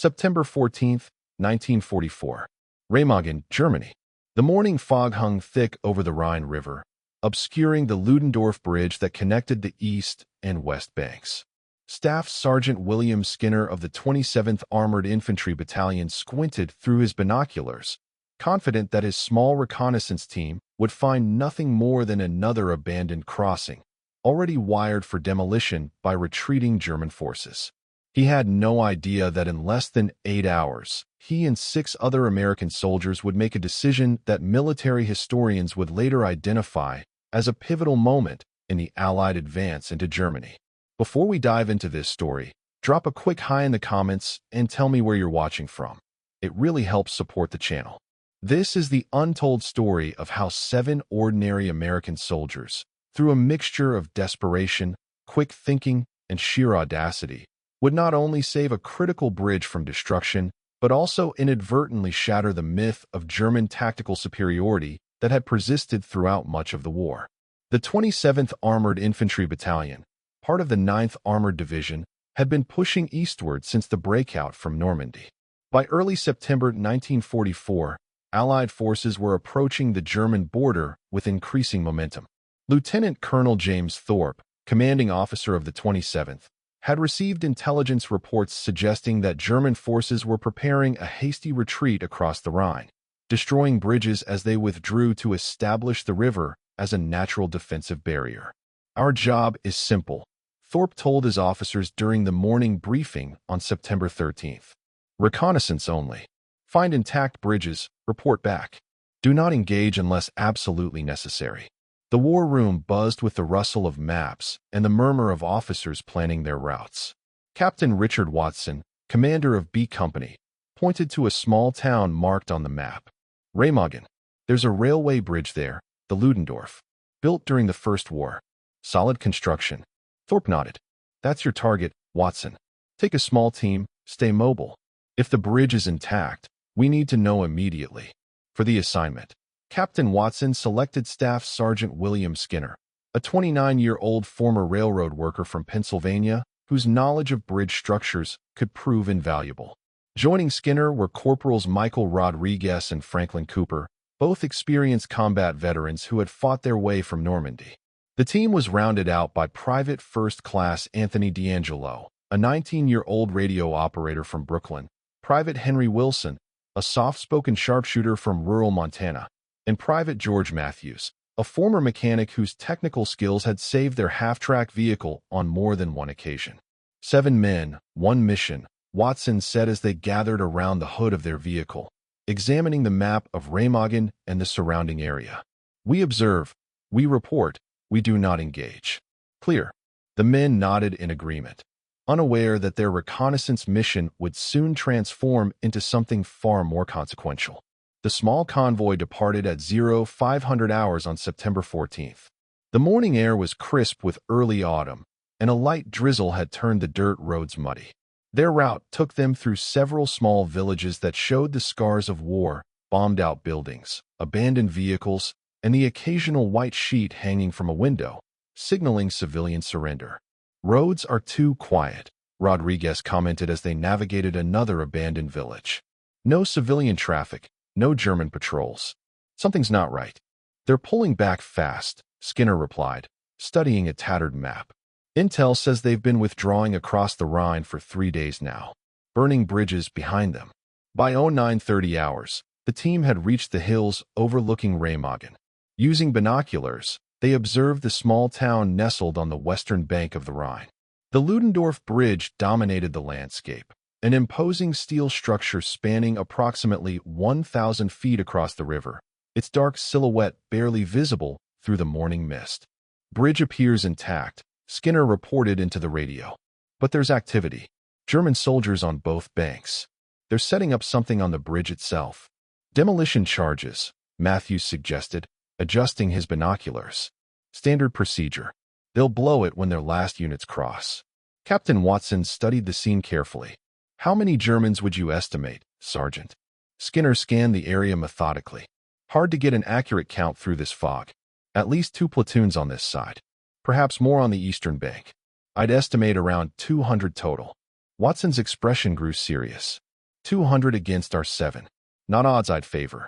September 14th, 1944. Remagen, Germany. The morning fog hung thick over the Rhine River, obscuring the Ludendorff Bridge that connected the east and west banks. Staff Sergeant William Skinner of the 27th Armored Infantry Battalion squinted through his binoculars, confident that his small reconnaissance team would find nothing more than another abandoned crossing, already wired for demolition by retreating German forces. He had no idea that in less than 8 hours, he and 6 other American soldiers would make a decision that military historians would later identify as a pivotal moment in the Allied advance into Germany. Before we dive into this story, drop a quick hi in the comments and tell me where you're watching from. It really helps support the channel. This is the untold story of how 7 ordinary American soldiers, through a mixture of desperation, quick thinking, and sheer audacity, would not only save a critical bridge from destruction, but also inadvertently shatter the myth of German tactical superiority that had persisted throughout much of the war. The 27th Armored Infantry Battalion, part of the 9th Armored Division, had been pushing eastward since the breakout from Normandy. By early September 1944, Allied forces were approaching the German border with increasing momentum. Lieutenant Colonel James Thorpe, commanding officer of the 27th, had received intelligence reports suggesting that German forces were preparing a hasty retreat across the Rhine, destroying bridges as they withdrew to establish the river as a natural defensive barrier. "Our job is simple," Thorpe told his officers during the morning briefing on September 13th. "Reconnaissance only. Find intact bridges, report back. Do not engage unless absolutely necessary." The war room buzzed with the rustle of maps and the murmur of officers planning their routes. Captain Richard Watson, commander of B Company, pointed to a small town marked on the map. "Remagen. There's a railway bridge there, the Ludendorff. Built during the First War. Solid construction." Thorpe nodded. "That's your target, Watson. Take a small team, stay mobile. If the bridge is intact, we need to know immediately." For the assignment, Captain Watson selected Staff Sergeant William Skinner, a 29-year-old former railroad worker from Pennsylvania whose knowledge of bridge structures could prove invaluable. Joining Skinner were Corporals Michael Rodriguez and Franklin Cooper, both experienced combat veterans who had fought their way from Normandy. The team was rounded out by Private First Class Anthony D'Angelo, a 19-year-old radio operator from Brooklyn, Private Henry Wilson, a soft-spoken sharpshooter from rural Montana, and Private George Matthews, a former mechanic whose technical skills had saved their half-track vehicle on more than one occasion. 7 men, 1 mission, Watson said as they gathered around the hood of their vehicle, examining the map of Remagen and the surrounding area. "We observe, we report, we do not engage." "Clear." The men nodded in agreement, unaware that their reconnaissance mission would soon transform into something far more consequential. The small convoy departed at 0500 hours on September 14th. The morning air was crisp with early autumn, and a light drizzle had turned the dirt roads muddy. Their route took them through several small villages that showed the scars of war, bombed-out buildings, abandoned vehicles, and the occasional white sheet hanging from a window, signaling civilian surrender. "Roads are too quiet," Rodriguez commented as they navigated another abandoned village. "No civilian traffic, no German patrols. Something's not right." "They're pulling back fast," Skinner replied, studying a tattered map. "Intel says they've been withdrawing across the Rhine for 3 days now, burning bridges behind them." By 0930 hours, the team had reached the hills overlooking Remagen. Using binoculars, they observed the small town nestled on the western bank of the Rhine. The Ludendorff Bridge dominated the landscape, an imposing steel structure spanning approximately 1,000 feet across the river, its dark silhouette barely visible through the morning mist. "Bridge appears intact," Skinner reported into the radio. "But there's activity. German soldiers on both banks. They're setting up something on the bridge itself." "Demolition charges," Matthews suggested, adjusting his binoculars. "Standard procedure. They'll blow it when their last units cross." Captain Watson studied the scene carefully. "How many Germans would you estimate, Sergeant?" Skinner scanned the area methodically. "Hard to get an accurate count through this fog. At least 2 platoons on this side. Perhaps more on the eastern bank. I'd estimate around 200 total." Watson's expression grew serious. 200 against our 7. Not odds I'd favor.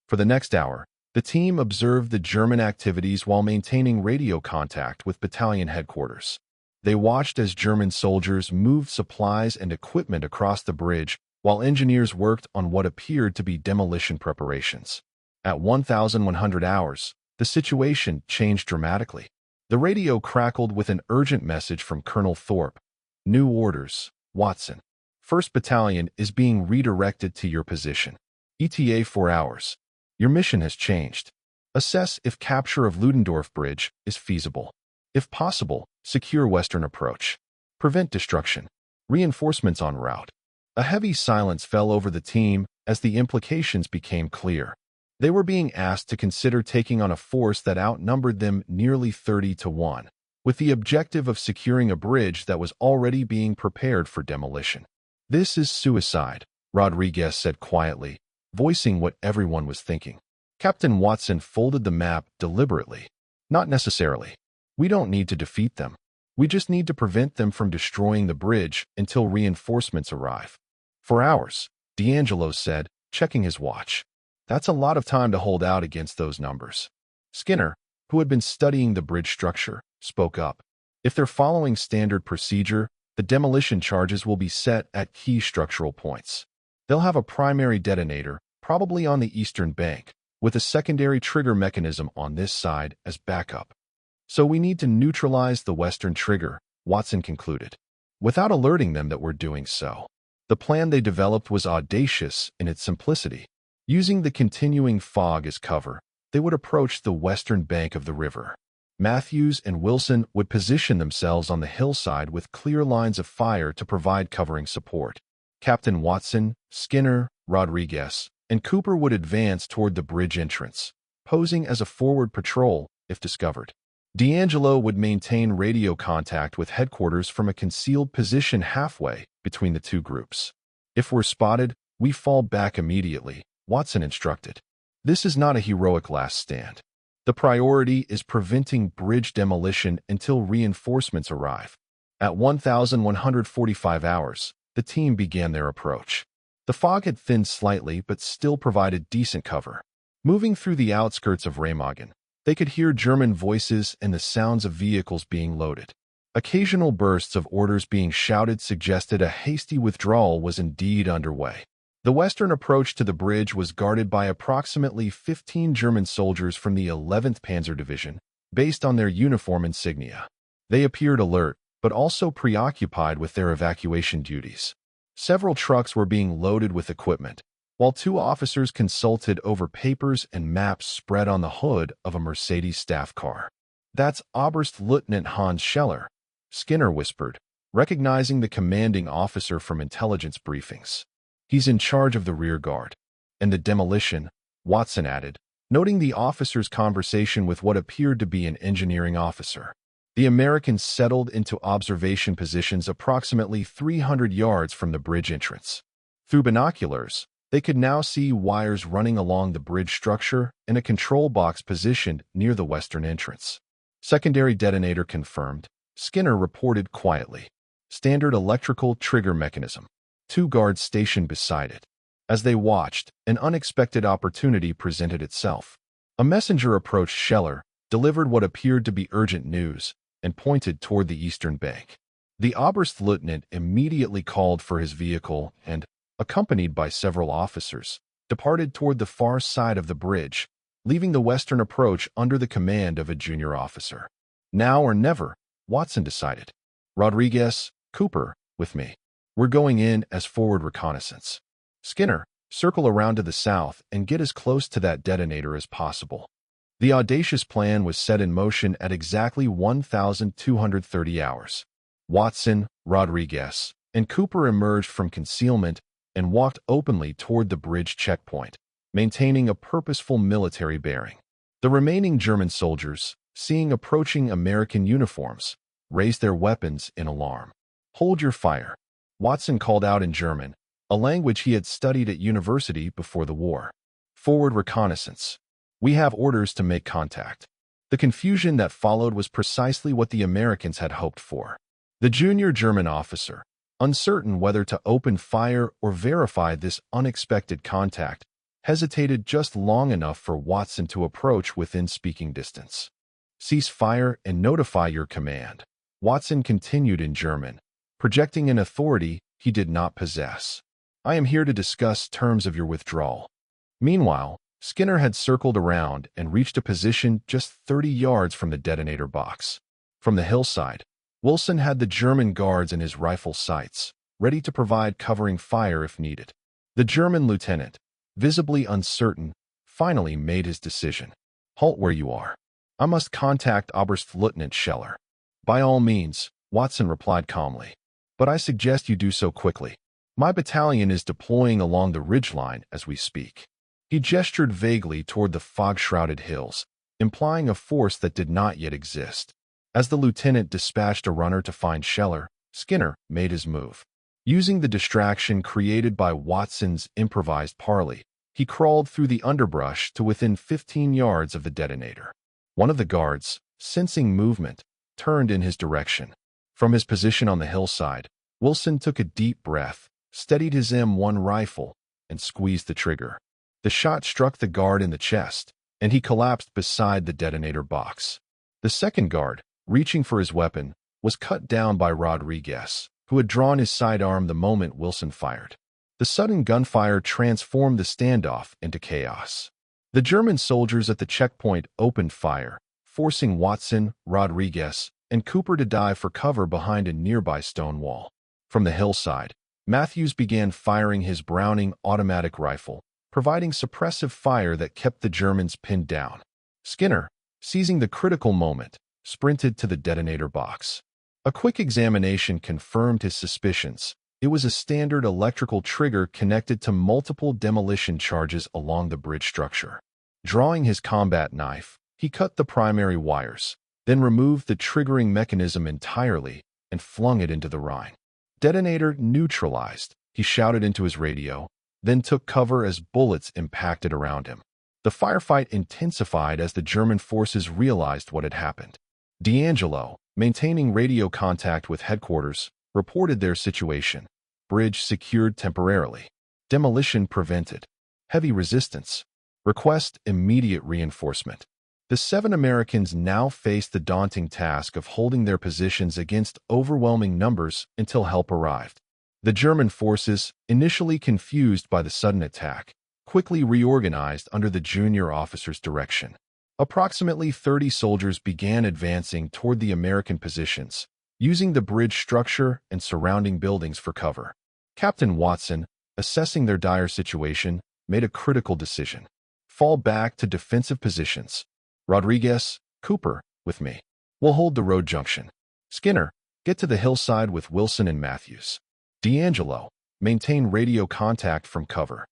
For the next hour, the team observed the German activities while maintaining radio contact with battalion headquarters. They watched as German soldiers moved supplies and equipment across the bridge while engineers worked on what appeared to be demolition preparations. At 1,100 hours, the situation changed dramatically. The radio crackled with an urgent message from Colonel Thorpe. New orders, Watson. 1st Battalion is being redirected to your position. ETA 4 hours. Your mission has changed. Assess if capture of Ludendorff Bridge is feasible. If possible, secure western approach. Prevent destruction. Reinforcements en route. A heavy silence fell over the team as the implications became clear. They were being asked to consider taking on a force that outnumbered them nearly 30-1, with the objective of securing a bridge that was already being prepared for demolition. This is suicide, Rodriguez said quietly, voicing what everyone was thinking. Captain Watson folded the map deliberately. Not necessarily. We don't need to defeat them. We just need to prevent them from destroying the bridge until reinforcements arrive. 4 hours, D'Angelo said, checking his watch. That's a lot of time to hold out against those numbers. Skinner, who had been studying the bridge structure, spoke up. If they're following standard procedure, the demolition charges will be set at key structural points. They'll have a primary detonator, probably on the eastern bank, with a secondary trigger mechanism on this side as backup. So we need to neutralize the western trigger, Watson concluded, without alerting them that we're doing so. The plan they developed was audacious in its simplicity. Using the continuing fog as cover, they would approach the western bank of the river. Matthews and Wilson would position themselves on the hillside with clear lines of fire to provide covering support. Captain Watson, Skinner, Rodriguez, and Cooper would advance toward the bridge entrance, posing as a forward patrol if discovered. D'Angelo would maintain radio contact with headquarters from a concealed position halfway between the two groups. If we're spotted, we fall back immediately, Watson instructed. This is not a heroic last stand. The priority is preventing bridge demolition until reinforcements arrive. At 1,145 hours, the team began their approach. The fog had thinned slightly but still provided decent cover. Moving through the outskirts of Remagen, they could hear German voices and the sounds of vehicles being loaded. Occasional bursts of orders being shouted suggested a hasty withdrawal was indeed underway. The western approach to the bridge was guarded by approximately 15 German soldiers from the 11th Panzer Division, based on their uniform insignia. They appeared alert, but also preoccupied with their evacuation duties. Several trucks were being loaded with equipment, while 2 officers consulted over papers and maps spread on the hood of a Mercedes staff car. That's Oberstleutnant Hans Scheller, Skinner whispered, recognizing the commanding officer from intelligence briefings. He's in charge of the rear guard. And the demolition, Watson added, noting the officer's conversation with what appeared to be an engineering officer. The Americans settled into observation positions approximately 300 yards from the bridge entrance. Through binoculars, they could now see wires running along the bridge structure and a control box positioned near the western entrance. Secondary detonator confirmed, Skinner reported quietly. Standard electrical trigger mechanism. 2 guards stationed beside it. As they watched, an unexpected opportunity presented itself. A messenger approached Scheller, delivered what appeared to be urgent news, and pointed toward the eastern bank. The Oberstleutnant immediately called for his vehicle and, accompanied by several officers, departed toward the far side of the bridge, leaving the western approach under the command of a junior officer. Now or never, Watson decided. Rodriguez, Cooper, with me. We're going in as forward reconnaissance. Skinner, circle around to the south and get as close to that detonator as possible. The audacious plan was set in motion at exactly 1,230 hours. Watson, Rodriguez, and Cooper emerged from concealment and walked openly toward the bridge checkpoint, maintaining a purposeful military bearing. The remaining German soldiers, seeing approaching American uniforms, raised their weapons in alarm. Hold your fire, Watson called out in German, a language he had studied at university before the war. Forward reconnaissance. We have orders to make contact. The confusion that followed was precisely what the Americans had hoped for. The junior German officer, uncertain whether to open fire or verify this unexpected contact, hesitated just long enough for Watson to approach within speaking distance. "Cease fire and notify your command," Watson continued in German, projecting an authority he did not possess. "I am here to discuss terms of your withdrawal." Meanwhile, Skinner had circled around and reached a position just 30 yards from the detonator box. From the hillside, Wilson had the German guards in his rifle sights, ready to provide covering fire if needed. The German lieutenant, visibly uncertain, finally made his decision. "Halt where you are. I must contact Oberstleutnant Scheller." "By all means," Watson replied calmly. "But I suggest you do so quickly. My battalion is deploying along the ridgeline as we speak." He gestured vaguely toward the fog-shrouded hills, implying a force that did not yet exist. As the lieutenant dispatched a runner to find Scheller, Skinner made his move. Using the distraction created by Watson's improvised parley, he crawled through the underbrush to within 15 yards of the detonator. One of the guards, sensing movement, turned in his direction. From his position on the hillside, Wilson took a deep breath, steadied his M1 rifle, and squeezed the trigger. The shot struck the guard in the chest, and he collapsed beside the detonator box. The second guard, reaching for his weapon, was cut down by Rodriguez, who had drawn his sidearm the moment Wilson fired. The sudden gunfire transformed the standoff into chaos. The German soldiers at the checkpoint opened fire, forcing Watson, Rodriguez, and Cooper to dive for cover behind a nearby stone wall. From the hillside, Matthews began firing his Browning automatic rifle, providing suppressive fire that kept the Germans pinned down. Skinner, seizing the critical moment, sprinted to the detonator box. A quick examination confirmed his suspicions. It was a standard electrical trigger connected to multiple demolition charges along the bridge structure. Drawing his combat knife, he cut the primary wires, then removed the triggering mechanism entirely and flung it into the Rhine. "Detonator neutralized," he shouted into his radio, then took cover as bullets impacted around him. The firefight intensified as the German forces realized what had happened. D'Angelo, maintaining radio contact with headquarters, reported their situation. Bridge secured temporarily. Demolition prevented. Heavy resistance. Request immediate reinforcement. The 7 Americans now faced the daunting task of holding their positions against overwhelming numbers until help arrived. The German forces, initially confused by the sudden attack, quickly reorganized under the junior officer's direction. Approximately 30 soldiers began advancing toward the American positions, using the bridge structure and surrounding buildings for cover. Captain Watson, assessing their dire situation, made a critical decision. "Fall back to defensive positions. Rodriguez, Cooper, with me. We'll hold the road junction. Skinner, get to the hillside with Wilson and Matthews. D'Angelo, maintain radio contact from cover."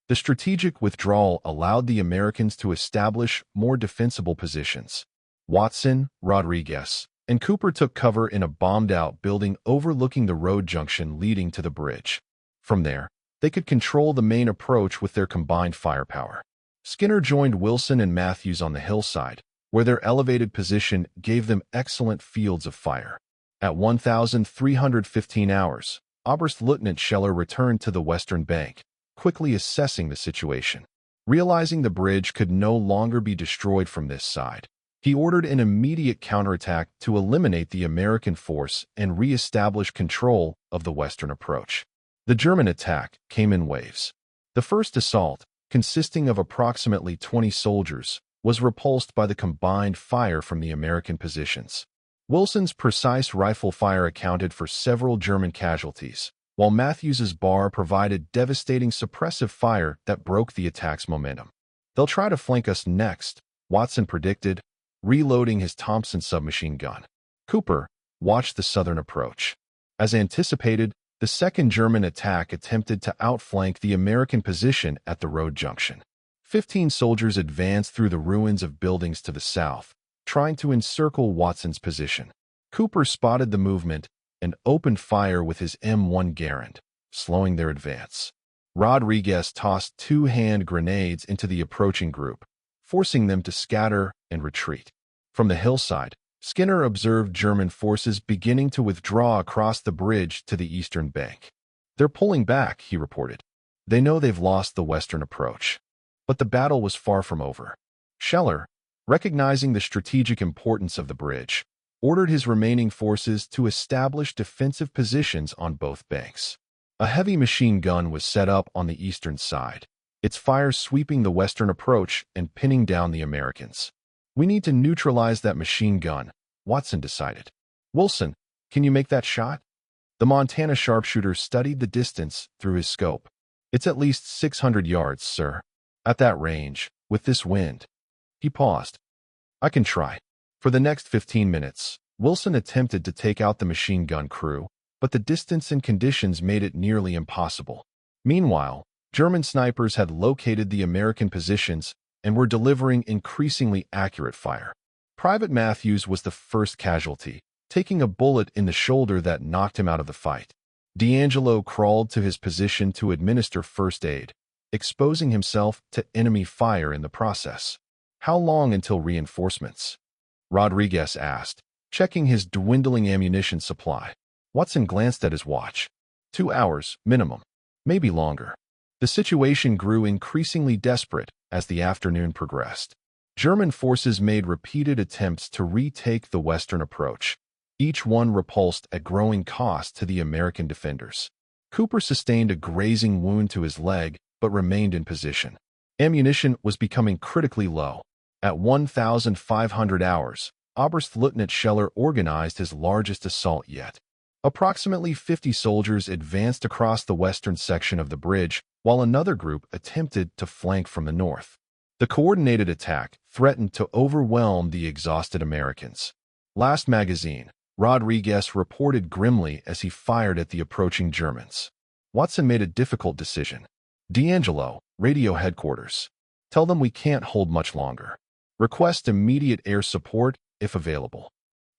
The strategic withdrawal allowed the Americans to establish more defensible positions. Watson, Rodriguez, and Cooper took cover in a bombed-out building overlooking the road junction leading to the bridge. From there, they could control the main approach with their combined firepower. Skinner joined Wilson and Matthews on the hillside, where their elevated position gave them excellent fields of fire. At 1,315 hours, Oberstleutnant Scheller returned to the western bank, quickly assessing the situation. Realizing the bridge could no longer be destroyed from this side, he ordered an immediate counterattack to eliminate the American force and re-establish control of the western approach. The German attack came in waves. The first assault, consisting of approximately 20 soldiers, was repulsed by the combined fire from the American positions. Wilson's precise rifle fire accounted for several German casualties, while Matthews's bar provided devastating suppressive fire that broke the attack's momentum. "They'll try to flank us next," Watson predicted, reloading his Thompson submachine gun. Cooper watched the southern approach. As anticipated, the second German attack attempted to outflank the American position at the road junction. 15 soldiers advanced through the ruins of buildings to the south, trying to encircle Watson's position. Cooper spotted the movement and opened fire with his M1 Garand, slowing their advance. Rodriguez tossed 2 hand grenades into the approaching group, forcing them to scatter and retreat. From the hillside, Skinner observed German forces beginning to withdraw across the bridge to the eastern bank. "They're pulling back," he reported. "They know they've lost the western approach." But the battle was far from over. Scheller, recognizing the strategic importance of the bridge, ordered his remaining forces to establish defensive positions on both banks. A heavy machine gun was set up on the eastern side, its fire sweeping the western approach and pinning down the Americans. "We need to neutralize that machine gun," Watson decided. "Wilson, can you make that shot?" The Montana sharpshooter studied the distance through his scope. "It's at least 600 yards, sir. At that range, with this wind." He paused. "I can try." For the next 15 minutes, Wilson attempted to take out the machine gun crew, but the distance and conditions made it nearly impossible. Meanwhile, German snipers had located the American positions and were delivering increasingly accurate fire. Private Matthews was the first casualty, taking a bullet in the shoulder that knocked him out of the fight. D'Angelo crawled to his position to administer first aid, exposing himself to enemy fire in the process. "How long until reinforcements?" Rodriguez asked, checking his dwindling ammunition supply. Watson glanced at his watch. 2 hours, minimum. Maybe longer. The situation grew increasingly desperate as the afternoon progressed. German forces made repeated attempts to retake the western approach, each one repulsed at growing cost to the American defenders. Cooper sustained a grazing wound to his leg, but remained in position. Ammunition was becoming critically low. At 1,500 hours, Oberstleutnant Scheller organized his largest assault yet. Approximately 50 soldiers advanced across the western section of the bridge, while another group attempted to flank from the north. The coordinated attack threatened to overwhelm the exhausted Americans. "Last magazine," Rodriguez reported grimly as he fired at the approaching Germans. Watson made a difficult decision. "D'Angelo, radio headquarters. Tell them we can't hold much longer. Request immediate air support if available."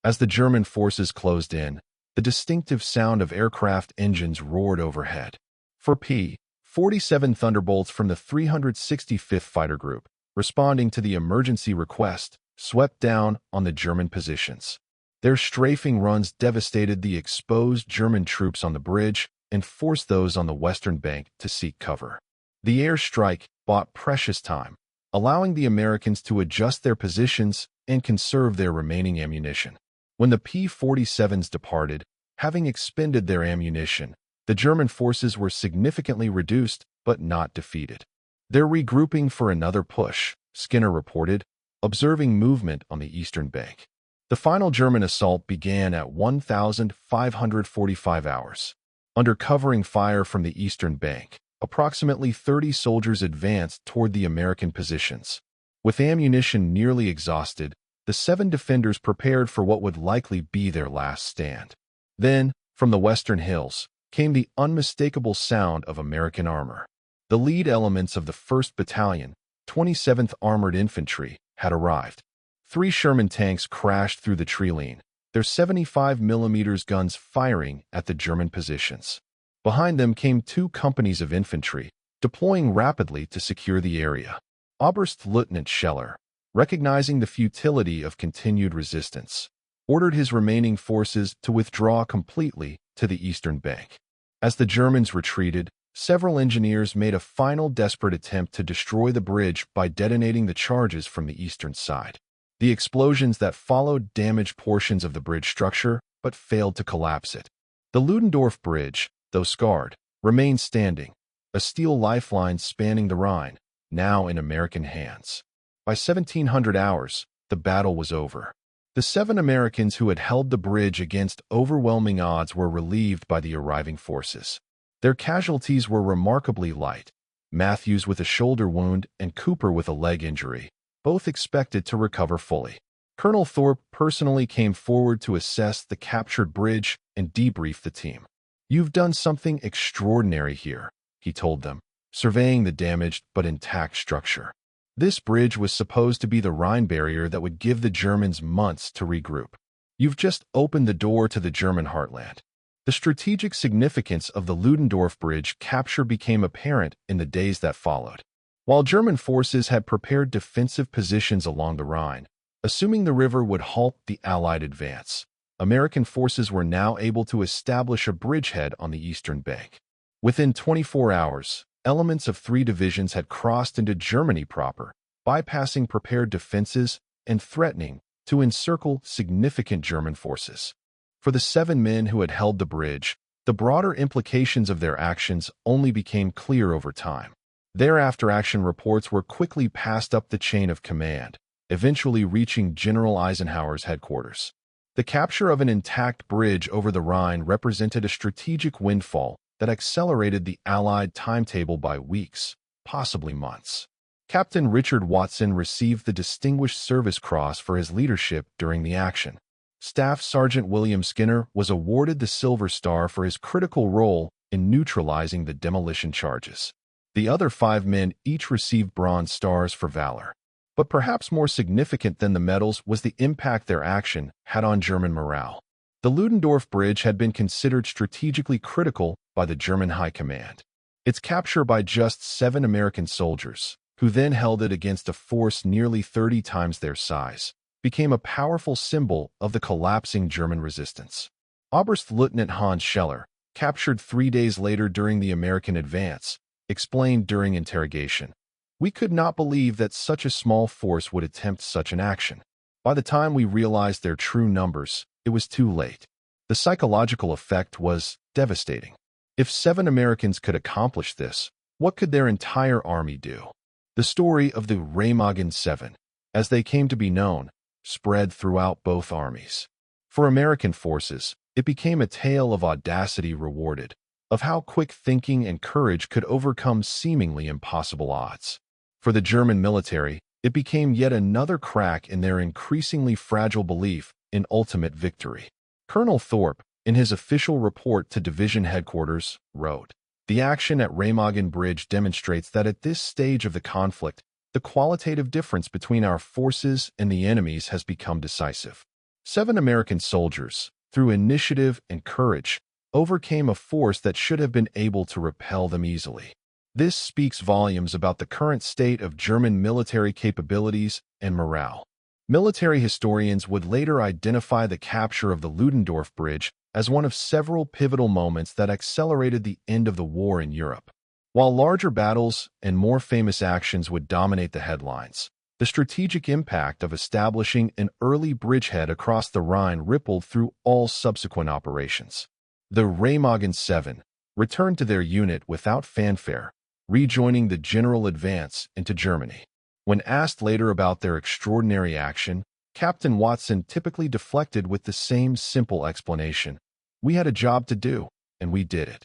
As the German forces closed in, the distinctive sound of aircraft engines roared overhead. For P-47 Thunderbolts from the 365th Fighter Group, responding to the emergency request, swept down on the German positions. Their strafing runs devastated the exposed German troops on the bridge and forced those on the western bank to seek cover. The air strike bought precious time, allowing the Americans to adjust their positions and conserve their remaining ammunition. When the P-47s departed, having expended their ammunition, the German forces were significantly reduced but not defeated. "They're regrouping for another push," Skinner reported, observing movement on the eastern bank. The final German assault began at 1,545 hours. Under covering fire from the eastern bank, approximately 30 soldiers advanced toward the American positions. With ammunition nearly exhausted, the 7 defenders prepared for what would likely be their last stand. Then, from the western hills, came the unmistakable sound of American armor. The lead elements of the 1st Battalion, 27th Armored Infantry, had arrived. 3 Sherman tanks crashed through the treeline, their 75mm guns firing at the German positions. Behind them came 2 companies of infantry, deploying rapidly to secure the area. Oberstleutnant Scheller, recognizing the futility of continued resistance, ordered his remaining forces to withdraw completely to the eastern bank. As the Germans retreated, several engineers made a final desperate attempt to destroy the bridge by detonating the charges from the eastern side. The explosions that followed damaged portions of the bridge structure, but failed to collapse it. The Ludendorff Bridge, though scarred, remained standing, a steel lifeline spanning the Rhine, now in American hands. By 1700 hours, the battle was over. The 7 Americans who had held the bridge against overwhelming odds were relieved by the arriving forces. Their casualties were remarkably light, Matthews with a shoulder wound and Cooper with a leg injury, both expected to recover fully. Colonel Thorpe personally came forward to assess the captured bridge and debrief the team. "You've done something extraordinary here," he told them, surveying the damaged but intact structure. This bridge was supposed to be the Rhine barrier that would give the Germans months to regroup. You've just opened the door to the German heartland. The strategic significance of the Ludendorff Bridge capture became apparent in the days that followed. While German forces had prepared defensive positions along the Rhine, Assuming the river would halt the Allied advance, American forces were now able to establish a bridgehead on the eastern bank. Within 24 hours, elements of 3 divisions had crossed into Germany proper, bypassing prepared defenses and threatening to encircle significant German forces. For the 7 men who had held the bridge, the broader implications of their actions only became clear over time. Thereafter, action reports were quickly passed up the chain of command, eventually reaching General Eisenhower's headquarters. The capture of an intact bridge over the Rhine represented a strategic windfall that accelerated the Allied timetable by weeks, possibly months. Captain Richard Watson received the Distinguished Service Cross for his leadership during the action. Staff Sergeant William Skinner was awarded the Silver Star for his critical role in neutralizing the demolition charges. The other 5 men each received Bronze Stars for valor. But perhaps more significant than the medals was the impact their action had on German morale. The Ludendorff Bridge had been considered strategically critical by the German High Command. Its capture by just 7 American soldiers, who then held it against a force nearly 30 times their size, became a powerful symbol of the collapsing German resistance. Oberstleutnant Hans Scheller, captured 3 days later during the American advance, explained during interrogation, "We could not believe that such a small force would attempt such an action. By the time we realized their true numbers, it was too late." The psychological effect was devastating. If 7 Americans could accomplish this, what could their entire army do? The story of the Remagen 7, as they came to be known, spread throughout both armies. For American forces, it became a tale of audacity rewarded, of how quick thinking and courage could overcome seemingly impossible odds. For the German military, it became yet another crack in their increasingly fragile belief in ultimate victory. Colonel Thorpe, in his official report to division headquarters, wrote, "The action at Remagen Bridge demonstrates that at this stage of the conflict, the qualitative difference between our forces and the enemy's has become decisive. 7 American soldiers, through initiative and courage, overcame a force that should have been able to repel them easily. This speaks volumes about the current state of German military capabilities and morale." Military historians would later identify the capture of the Ludendorff Bridge as one of several pivotal moments that accelerated the end of the war in Europe. While larger battles and more famous actions would dominate the headlines, the strategic impact of establishing an early bridgehead across the Rhine rippled through all subsequent operations. The Remagen 7 returned to their unit without fanfare, rejoining the general advance into Germany. When asked later about their extraordinary action, Captain Watson typically deflected with the same simple explanation: "We had a job to do, and we did it."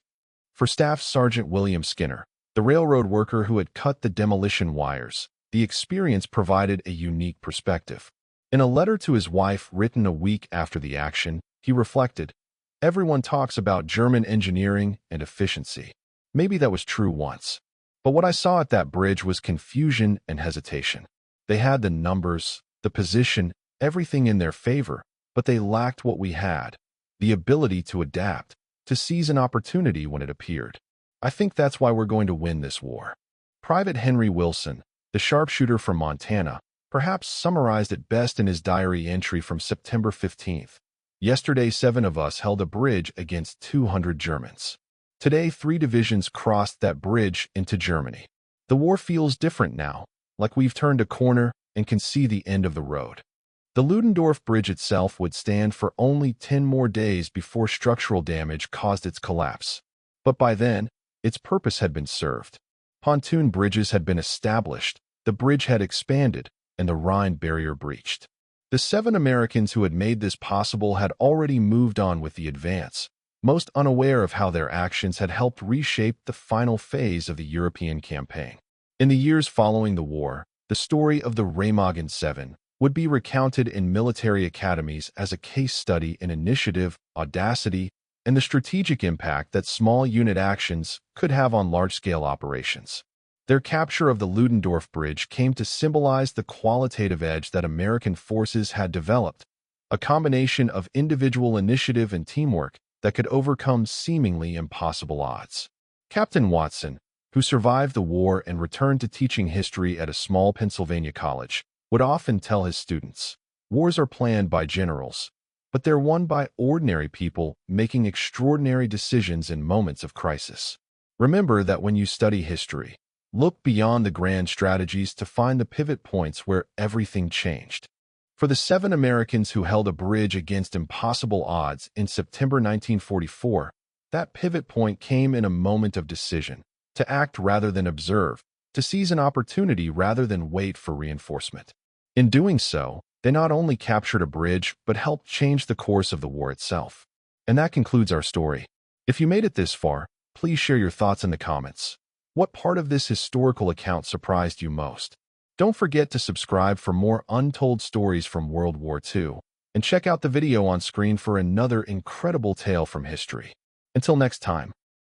For Staff Sergeant William Skinner, the railroad worker who had cut the demolition wires, the experience provided a unique perspective. In a letter to his wife written a week after the action, he reflected, "Everyone talks about German engineering and efficiency. Maybe that was true once. But what I saw at that bridge was confusion and hesitation. They had the numbers, the position, everything in their favor, but they lacked what we had, the ability to adapt, to seize an opportunity when it appeared. I think that's why we're going to win this war." Private Henry Wilson, the sharpshooter from Montana, perhaps summarized it best in his diary entry from September 15th. "Yesterday, 7 of us held a bridge against 200 Germans. Today, 3 divisions crossed that bridge into Germany. The war feels different now, like we've turned a corner and can see the end of the road." The Ludendorff Bridge itself would stand for only 10 more days before structural damage caused its collapse. But by then, its purpose had been served. Pontoon bridges had been established, the bridge had expanded, and the Rhine barrier breached. The 7 Americans who had made this possible had already moved on with the advance, most unaware of how their actions had helped reshape the final phase of the European campaign. In the years following the war, the story of the Remagen 7 would be recounted in military academies as a case study in initiative, audacity, and the strategic impact that small unit actions could have on large-scale operations. Their capture of the Ludendorff Bridge came to symbolize the qualitative edge that American forces had developed, a combination of individual initiative and teamwork that could overcome seemingly impossible odds. Captain Watson, who survived the war and returned to teaching history at a small Pennsylvania college, would often tell his students, Wars are planned by generals, but they're won by ordinary people making extraordinary decisions in moments of crisis. Remember that when you study history, look beyond the grand strategies to find the pivot points where everything changed. For the 7 Americans who held a bridge against impossible odds in September 1944, that pivot point came in a moment of decision, to act rather than observe, to seize an opportunity rather than wait for reinforcement. In doing so, they not only captured a bridge, but helped change the course of the war itself. And that concludes our story. If you made it this far, please share your thoughts in the comments. What part of this historical account surprised you most? Don't forget to subscribe for more untold stories from World War II, and check out the video on screen for another incredible tale from history. Until next time.